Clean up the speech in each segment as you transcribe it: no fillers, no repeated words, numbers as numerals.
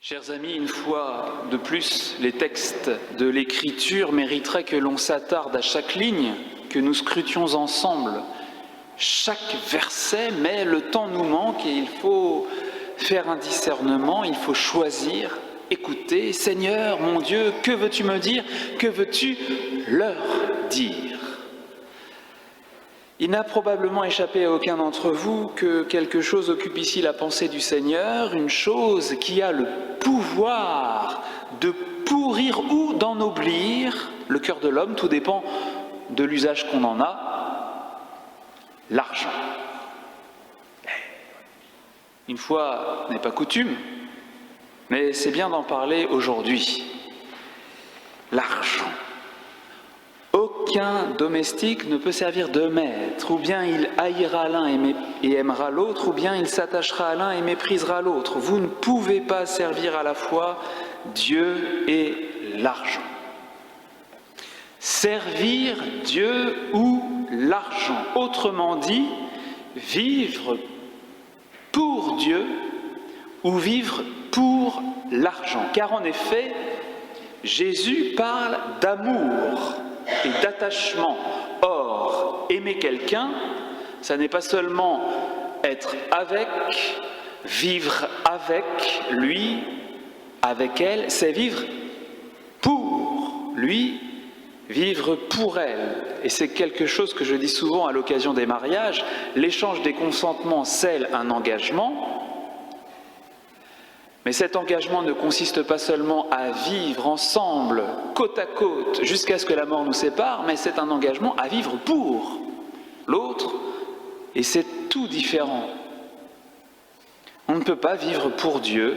Chers amis, une fois de plus, les textes de l'Écriture mériteraient que l'on s'attarde à chaque ligne, que nous scrutions ensemble chaque verset, mais le temps nous manque et il faut faire un discernement, il faut choisir, écouter. Seigneur, mon Dieu, que veux-tu me dire? Que veux-tu leur dire? Il n'a probablement échappé à aucun d'entre vous que quelque chose occupe ici la pensée du Seigneur, une chose qui a le pouvoir de pourrir ou d'ennoblir le cœur de l'homme, tout dépend de l'usage qu'on en a, l'argent. Une fois n'est pas coutume, mais c'est bien d'en parler aujourd'hui. L'argent. Aucun domestique ne peut servir de maître, ou bien il haïra l'un et aimera l'autre, ou bien il s'attachera à l'un et méprisera l'autre. Vous ne pouvez pas servir à la fois Dieu et l'argent. Servir Dieu ou l'argent. Autrement dit, vivre pour Dieu ou vivre pour l'argent. Car en effet, Jésus parle d'amour et d'attachement. Or, aimer quelqu'un, ça n'est pas seulement être avec, vivre avec lui, avec elle, c'est vivre pour lui, vivre pour elle. Et c'est quelque chose que je dis souvent à l'occasion des mariages, l'échange des consentements scelle un engagement. Mais cet engagement ne consiste pas seulement à vivre ensemble, côte à côte, jusqu'à ce que la mort nous sépare, mais c'est un engagement à vivre pour l'autre, et c'est tout différent. On ne peut pas vivre pour Dieu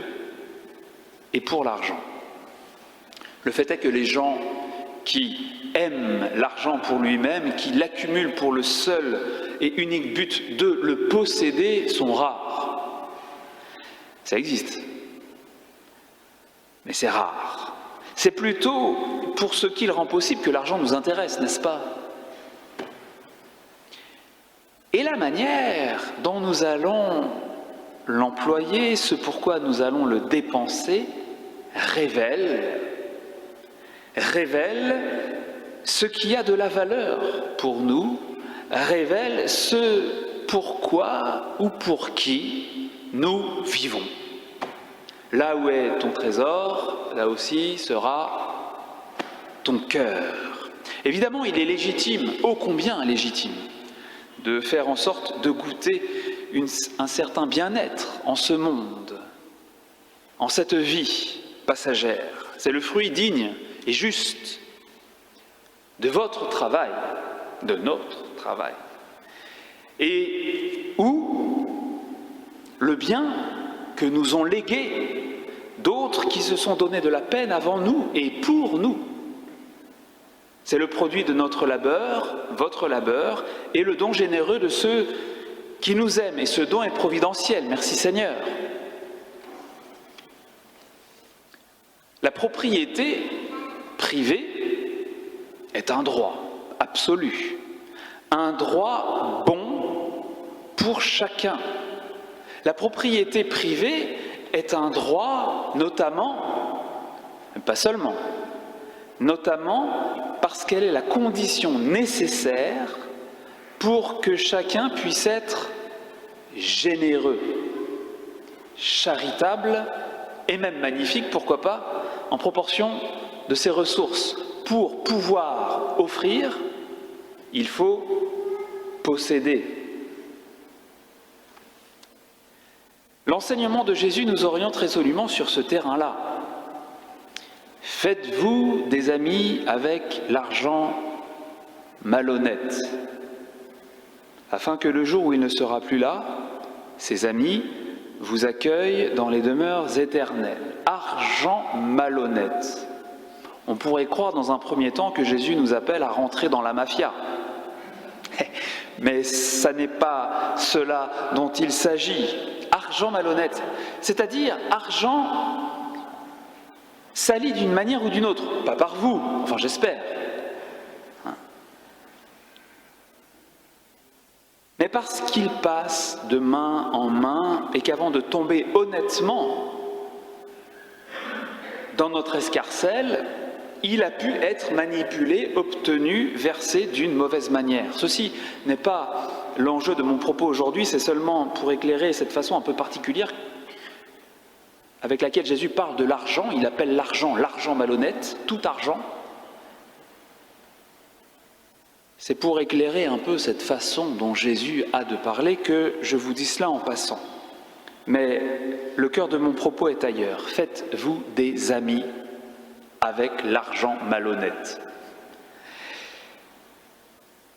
et pour l'argent. Le fait est que les gens qui aiment l'argent pour lui-même, qui l'accumulent pour le seul et unique but de le posséder, sont rares. Ça existe. Mais c'est rare. C'est plutôt pour ce qu'il rend possible que l'argent nous intéresse, n'est-ce pas? Et la manière dont nous allons l'employer, ce pourquoi nous allons le dépenser, révèle ce qui a de la valeur pour nous, révèle ce pourquoi ou pour qui nous vivons. Là où est ton trésor, là aussi sera ton cœur. Évidemment, il est légitime, ô combien légitime, de faire en sorte de goûter un certain bien-être en ce monde, en cette vie passagère. C'est le fruit digne et juste de votre travail, de notre travail. Et où le bien que nous ont légué d'autres qui se sont donné de la peine avant nous et pour nous. C'est le produit de notre labeur, votre labeur, et le don généreux de ceux qui nous aiment. Et ce don est providentiel, merci Seigneur. La propriété privée est un droit absolu, un droit bon pour chacun. La propriété privée est un droit notamment, pas seulement, notamment parce qu'elle est la condition nécessaire pour que chacun puisse être généreux, charitable et même magnifique, pourquoi pas, en proportion de ses ressources. Pour pouvoir offrir, il faut posséder. L'enseignement de Jésus nous oriente résolument sur ce terrain-là. Faites-vous des amis avec l'argent malhonnête, afin que le jour où il ne sera plus là, ces amis vous accueillent dans les demeures éternelles. Argent malhonnête. On pourrait croire dans un premier temps que Jésus nous appelle à rentrer dans la mafia. Mais ça n'est pas cela dont il s'agit. Argent malhonnête, c'est-à-dire argent sali d'une manière ou d'une autre, pas par vous, enfin j'espère, mais parce qu'il passe de main en main et qu'avant de tomber honnêtement dans notre escarcelle, il a pu être manipulé, obtenu, versé d'une mauvaise manière. Ceci n'est pas l'enjeu de mon propos aujourd'hui, c'est seulement pour éclairer cette façon un peu particulière avec laquelle Jésus parle de l'argent. Il appelle l'argent malhonnête, tout argent. C'est pour éclairer un peu cette façon dont Jésus a de parler que je vous dis cela en passant. Mais le cœur de mon propos est ailleurs. Faites-vous des amis avec l'argent malhonnête,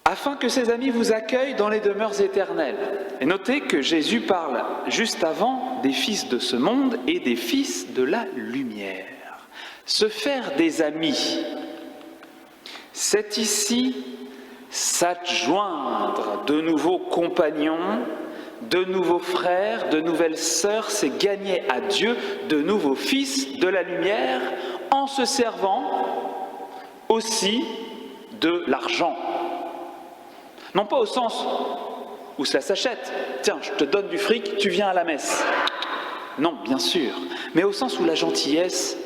afin que ces amis vous accueillent dans les demeures éternelles. Et notez que Jésus parle juste avant des fils de ce monde et des fils de la lumière. Se faire des amis, c'est ici s'adjoindre de nouveaux compagnons, de nouveaux frères, de nouvelles sœurs, c'est gagner à Dieu de nouveaux fils de la lumière en se servant aussi de l'argent. Non pas au sens où cela s'achète. Tiens, je te donne du fric, tu viens à la messe. Non, bien sûr. Mais au sens où la gentillesse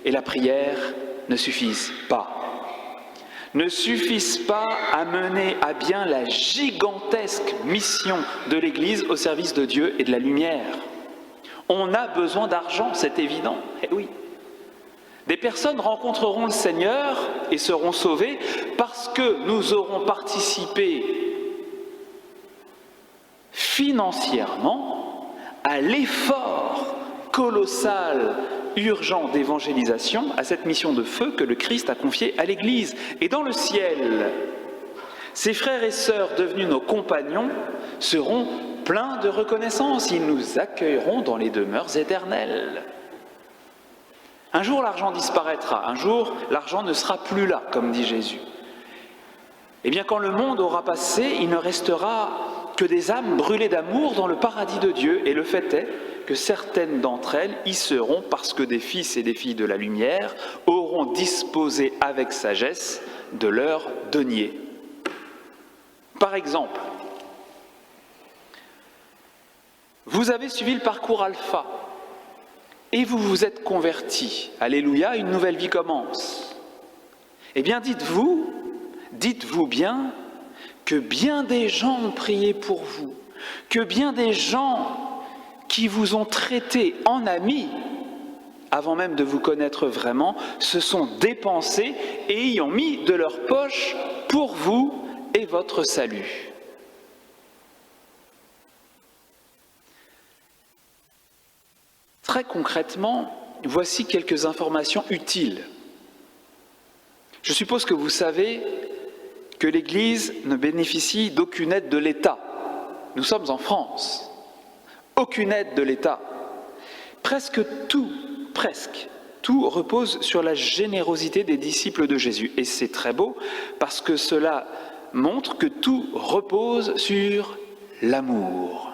et la prière ne suffisent pas. Ne suffisent pas à mener à bien la gigantesque mission de l'Église au service de Dieu et de la lumière. On a besoin d'argent, c'est évident. Eh oui. Des personnes rencontreront le Seigneur et seront sauvées parce que nous aurons participé financièrement à l'effort colossal, urgent d'évangélisation, à cette mission de feu que le Christ a confiée à l'Église. Et dans le ciel, ces frères et sœurs devenus nos compagnons seront pleins de reconnaissance. Ils nous accueilleront dans les demeures éternelles. Un jour, l'argent disparaîtra. Un jour, l'argent ne sera plus là, comme dit Jésus. Eh bien, quand le monde aura passé, il ne restera que des âmes brûlées d'amour dans le paradis de Dieu. Et le fait est que certaines d'entre elles y seront parce que des fils et des filles de la lumière auront disposé avec sagesse de leur denier. Par exemple, vous avez suivi le parcours alpha et vous vous êtes convertis. Alléluia, une nouvelle vie commence. Eh bien, dites-vous bien que bien des gens ont prié pour vous, que bien des gens qui vous ont traité en amis, avant même de vous connaître vraiment, se sont dépensés et y ont mis de leur poche pour vous et votre salut. Très concrètement, voici quelques informations utiles. Je suppose que vous savez que l'Église ne bénéficie d'aucune aide de l'État. Nous sommes en France. Aucune aide de l'État. Presque tout repose sur la générosité des disciples de Jésus. Et c'est très beau parce que cela montre que tout repose sur l'amour.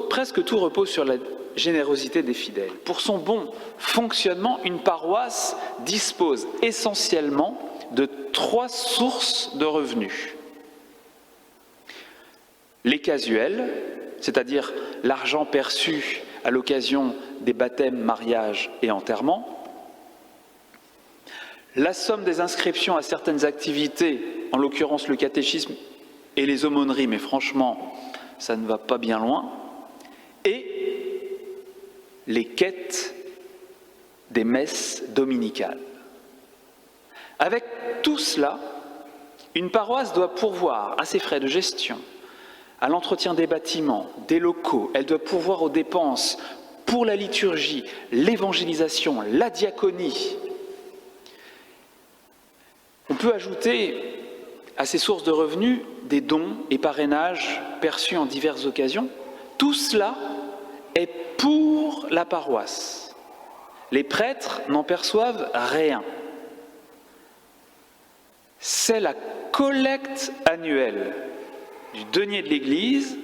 Presque tout repose sur la générosité des fidèles. Pour son bon fonctionnement, une paroisse dispose essentiellement de 3 sources de revenus. Les casuels, c'est-à-dire l'argent perçu à l'occasion des baptêmes, mariages et enterrements. La somme des inscriptions à certaines activités, en l'occurrence le catéchisme et les aumôneries, mais franchement, ça ne va pas bien loin. Et les quêtes des messes dominicales. Avec tout cela, une paroisse doit pourvoir à ses frais de gestion, à l'entretien des bâtiments, des locaux. Elle doit pourvoir aux dépenses pour la liturgie, l'évangélisation, la diaconie. On peut ajouter à ces sources de revenus des dons et parrainages perçus en diverses occasions. Tout cela est pour la paroisse. Les prêtres n'en perçoivent rien. C'est la collecte annuelle du denier de l'Église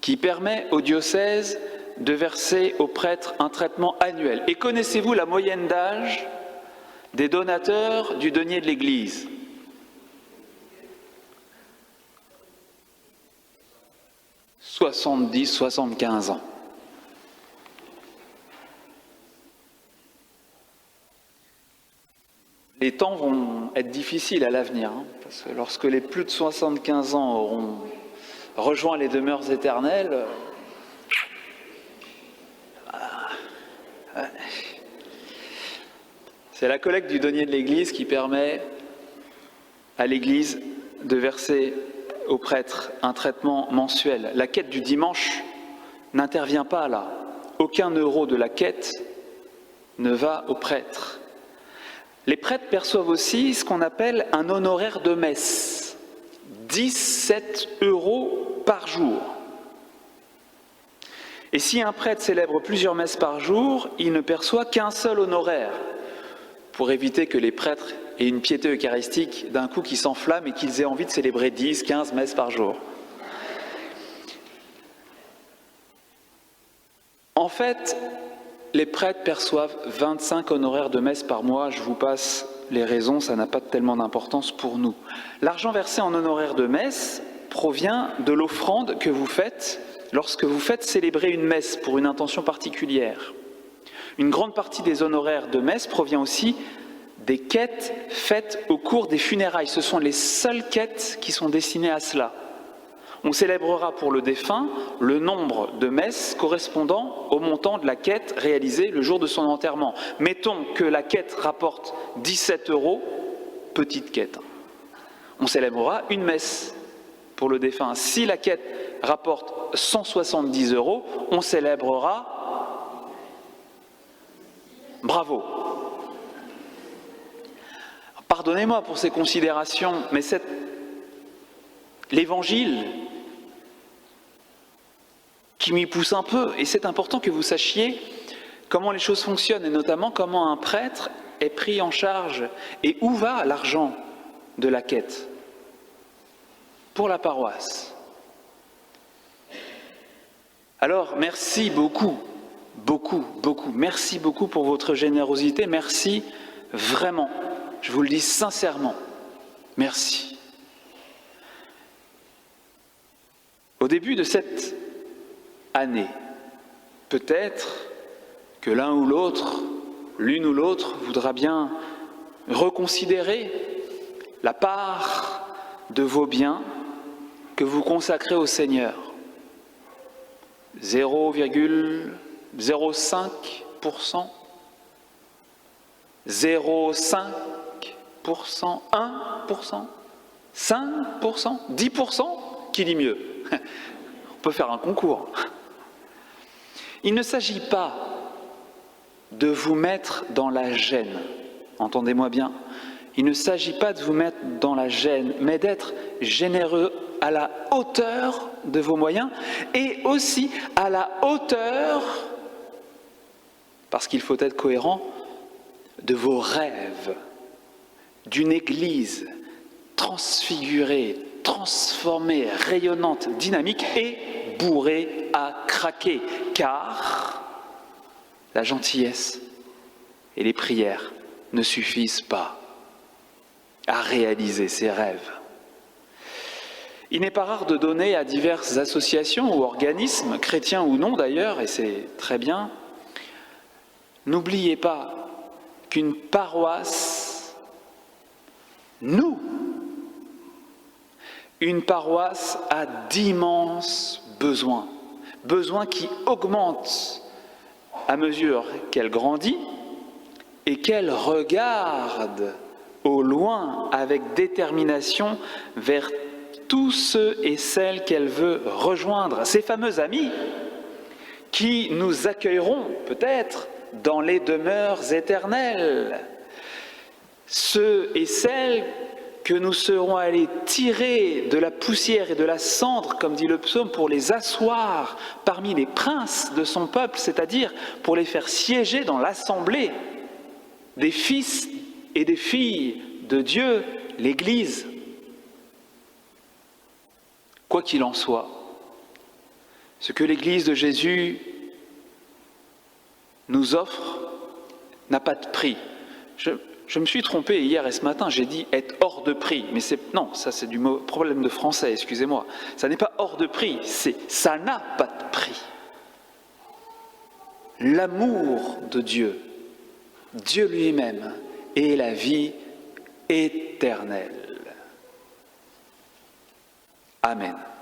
qui permet au diocèse de verser aux prêtres un traitement annuel. Et connaissez-vous la moyenne d'âge des donateurs du denier de l'Église ? 70-75 ans. les temps vont être difficiles à l'avenir, parce que lorsque les plus de 75 ans auront rejoint les demeures éternelles, c'est la collecte du denier de l'Église qui permet à l'Église de verser aux prêtres un traitement mensuel. La quête du dimanche n'intervient pas là. Aucun euro de la quête ne va aux prêtres. Les prêtres perçoivent aussi ce qu'on appelle un honoraire de messe, 17 € par jour. Et si un prêtre célèbre plusieurs messes par jour, il ne perçoit qu'un seul honoraire, pour éviter que les prêtres aient une piété eucharistique d'un coup qui s'enflamme et qu'ils aient envie de célébrer 10, 15 messes par jour. En fait, les prêtres perçoivent 25 honoraires de messe par mois. Je vous passe les raisons, ça n'a pas tellement d'importance pour nous. L'argent versé en honoraires de messe provient de l'offrande que vous faites lorsque vous faites célébrer une messe pour une intention particulière. Une grande partie des honoraires de messe provient aussi des quêtes faites au cours des funérailles. Ce sont les seules quêtes qui sont destinées à cela. On célébrera pour le défunt le nombre de messes correspondant au montant de la quête réalisée le jour de son enterrement. Mettons que la quête rapporte 17 €, petite quête. On célébrera une messe pour le défunt. Si la quête rapporte 170 €, on célébrera bravo. Pardonnez-moi pour ces considérations, mais l'évangile qui m'y pousse un peu, et c'est important que vous sachiez comment les choses fonctionnent, et notamment comment un prêtre est pris en charge, et où va l'argent de la quête pour la paroisse. Alors, merci beaucoup, merci beaucoup pour votre générosité, merci vraiment, je vous le dis sincèrement, merci. Au début de cette année, peut-être que l'un ou l'autre, l'une ou l'autre voudra bien reconsidérer la part de vos biens que vous consacrez au Seigneur. 0,05%, 0,5%, 1%, 5%, 10%, qui dit mieux? On peut faire un concours. Il ne s'agit pas de vous mettre dans la gêne, entendez-moi bien, il ne s'agit pas de vous mettre dans la gêne, mais d'être généreux à la hauteur de vos moyens et aussi à la hauteur, parce qu'il faut être cohérent, de vos rêves, d'une Église transfigurée, transformée, rayonnante, dynamique et bourrée à craquer, car la gentillesse et les prières ne suffisent pas à réaliser ces rêves. Il n'est pas rare de donner à diverses associations ou organismes, chrétiens ou non d'ailleurs, et c'est très bien. N'oubliez pas qu'une paroisse, une paroisse a d'immenses besoins qui augmentent à mesure qu'elle grandit et qu'elle regarde au loin avec détermination vers tous ceux et celles qu'elle veut rejoindre, ces fameux amis qui nous accueilleront peut-être dans les demeures éternelles, ceux et celles que nous serons allés tirer de la poussière et de la cendre, comme dit le psaume, pour les asseoir parmi les princes de son peuple, c'est-à-dire pour les faire siéger dans l'assemblée des fils et des filles de Dieu, l'Église. Quoi qu'il en soit, ce que l'Église de Jésus nous offre n'a pas de prix. Je me suis trompé hier et ce matin, j'ai dit être hors de prix. Mais non, ça c'est du problème de français, excusez-moi. Ça n'est pas hors de prix, ça n'a pas de prix. L'amour de Dieu, Dieu lui-même, est la vie éternelle. Amen.